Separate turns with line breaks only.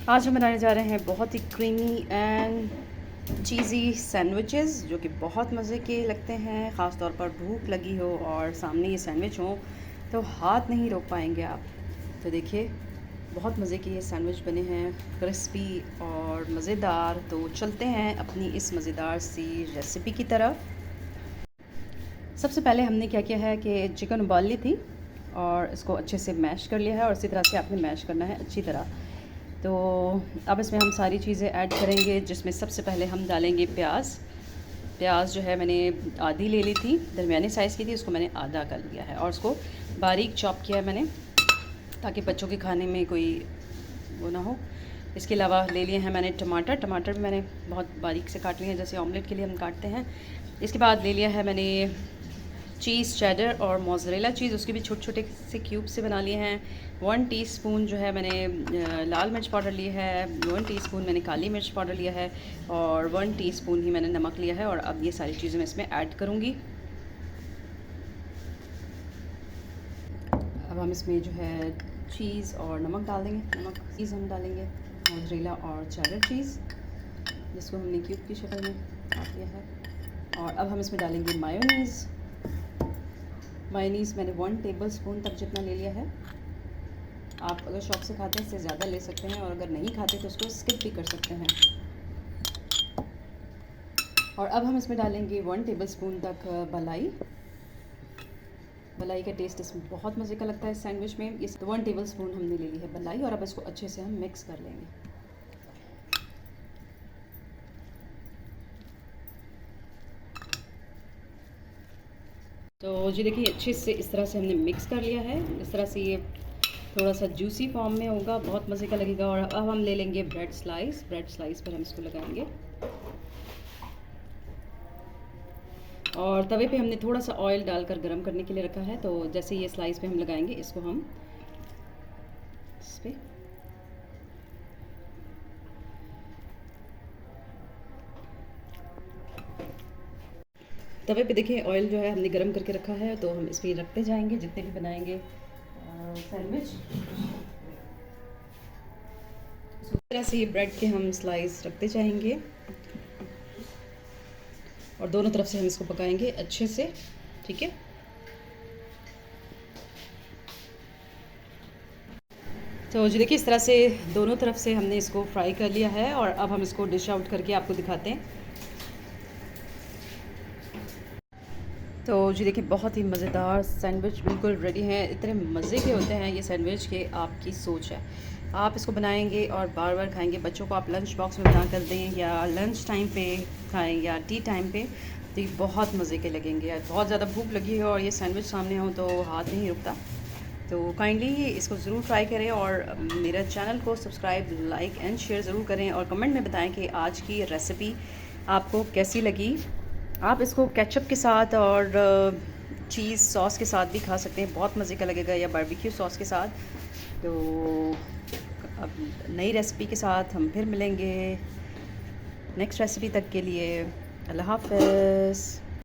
आज हम बनाने जा रहे हैं बहुत ही क्रीमी एंड चीज़ी सैंडविचेस जो कि बहुत मज़े के लगते हैं। ख़ास तौर पर भूख लगी हो और सामने ये सैंडविच हो तो हाथ नहीं रोक पाएंगे आप। तो देखिए बहुत मज़े के ये सैंडविच बने हैं, क्रिस्पी और मज़ेदार। तो चलते हैं अपनी इस मज़ेदार सी रेसिपी की तरफ। सबसे पहले हमने क्या किया है कि चिकन उबाल ली थी और इसको अच्छे से मैश कर लिया है और इसी तरह से आपने मैश करना है अच्छी तरह। तो अब इसमें हम सारी चीज़ें ऐड करेंगे, जिसमें सबसे पहले हम डालेंगे प्याज जो है मैंने आधी ले ली थी, दरमियानी साइज़ की थी, उसको मैंने आधा कर लिया है और उसको बारीक चॉप किया है मैंने, ताकि बच्चों के खाने में कोई वो ना हो। इसके अलावा ले लिए हैं मैंने टमाटर भी मैंने बहुत बारीक से काट लिए हैं, जैसे ऑमलेट के लिए हम काटते हैं। इसके बाद ले लिया है मैंने चीज़ चेडर और मोज़रेला चीज़, उसके भी छोटे छोटे से क्यूब से बना लिए हैं। 1 टीस्पून जो है मैंने लाल मिर्च पाउडर लिया है, 1 टीस्पून मैंने काली मिर्च पाउडर लिया है और 1 टीस्पून ही मैंने नमक लिया है। और अब ये सारी चीज़ें मैं इसमें ऐड करूँगी। अब हम इसमें जो है चीज़ और नमक डाल देंगे। नमक चीज़ हम डालेंगे, मोज़रेला और चेडर चीज़ जिसको हमने क्यूब की शक्ल में काट लिया है। और अब हम इसमें डालेंगे मायोनीज़ मैंने 1 टेबलस्पून तक जितना ले लिया है। आप अगर शौक से खाते हैं इससे ज़्यादा ले सकते हैं, और अगर नहीं खाते तो उसको स्किप भी कर सकते हैं। और अब हम इसमें डालेंगे 1 टेबलस्पून तक मलाई का टेस्ट इसमें बहुत मज़े का लगता है इस सैंडविच में। इस 1 टेबलस्पून हमने ले ली है मलाई, और अब इसको अच्छे से हम मिक्स कर लेंगे। तो जी देखिए अच्छे से इस तरह से हमने मिक्स कर लिया है। इस तरह से ये थोड़ा सा जूसी फॉर्म में होगा, बहुत मज़े का लगेगा। और अब हम ले लेंगे ब्रेड स्लाइस पर हम इसको लगाएंगे और तवे पे हमने थोड़ा सा ऑयल डालकर गरम करने के लिए रखा है। तो जैसे ये स्लाइस पे हम लगाएंगे, इसको हम इस पे तवे पे देखिए ऑयल जो है हमने गरम करके रखा है, तो हम इस पर रखते जाएंगे जितने भी बनाएंगे सैंडविच। इस तरह से ये ब्रेड के हम स्लाइस रखते जाएंगे और दोनों तरफ से हम इसको पकाएंगे अच्छे से, ठीक है। तो जी देखिए इस तरह से दोनों तरफ से हमने इसको फ्राई कर लिया है और अब हम इसको डिश आउट करके आपको दिखाते हैं। तो जी देखिए बहुत ही मज़ेदार सैंडविच बिल्कुल रेडी हैं। इतने मज़े के होते हैं ये सैंडविच के आपकी सोच है। आप इसको बनाएंगे और बार बार खाएंगे। बच्चों को आप लंच बॉक्स में बना कर दें या लंच टाइम पे खाएं या टी टाइम पे, तो ये बहुत मज़े के लगेंगे। बहुत ज़्यादा भूख लगी हो और ये सैंडविच सामने हो तो हाथ नहीं रुकता। तो काइंडली इसको ज़रूर ट्राई करें और मेरा चैनल को सब्सक्राइब, लाइक एंड शेयर ज़रूर करें और कमेंट में बताएं कि आज की रेसिपी आपको कैसी लगी। आप इसको केचप के साथ और चीज़ सॉस के साथ भी खा सकते हैं, बहुत मज़े का लगेगा, या बारबेक्यू सॉस के साथ। तो अब नई रेसिपी के साथ हम फिर मिलेंगे नेक्स्ट रेसिपी तक के लिए। अल्लाह हाफ़िज़।